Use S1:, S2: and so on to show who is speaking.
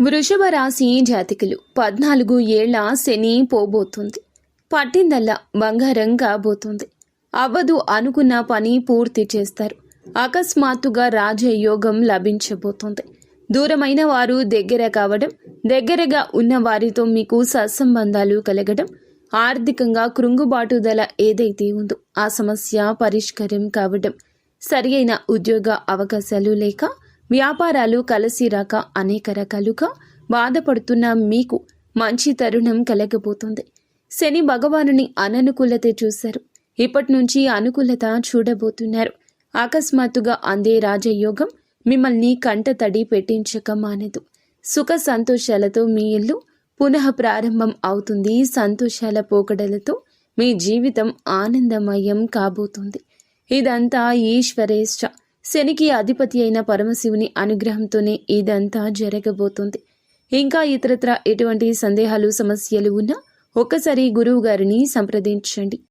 S1: వృషభ రాశి జాతకులు 14 ఏళ్ల శని పోబోతుంది. పట్టిందల్లా బంగారం కాబోతుంది. అవ్వదు అనుకున్న పని పూర్తి చేస్తారు. అకస్మాత్తుగా రాజయోగం లభించబోతుంది. దూరమైన వారు దగ్గర కావడం, దగ్గరగా ఉన్న వారితో మీకు సత్సంబంధాలు కలగడం, ఆర్థికంగా కృంగుబాటుదల ఏదైతే ఉందో ఆ సమస్య పరిష్కారం కావడం, సరియైన ఉద్యోగ అవకాశాలు లేక వ్యాపారాలు కలిసి రాక అనేక రకాలుగా బాధపడుతున్న మీకు మంచి తరుణం కలగబోతుంది. శని భగవానుని అననుకూలత చూశారు. ఇప్పటి నుంచి అనుకూలత చూడబోతున్నారు. అకస్మాత్తుగా అందే రాజయోగం మిమ్మల్ని కంటతడి పెట్టించక మానదు. సుఖ సంతోషాలతో మీ ఇల్లు పునః ప్రారంభం అవుతుంది. సంతోషాల పోకడలతో మీ జీవితం ఆనందమయం కాబోతుంది. ఇదంతా ఈశ్వరేచ్ఛ. శనికి అధిపతి అయిన పరమశివుని అనుగ్రహంతోనే ఇదంతా జరగబోతుంది. ఇంకా ఇతరత్ర ఎటువంటి సందేహాలు సమస్యలు ఉన్నా ఒక్కసారి గురువు గారిని సంప్రదించండి.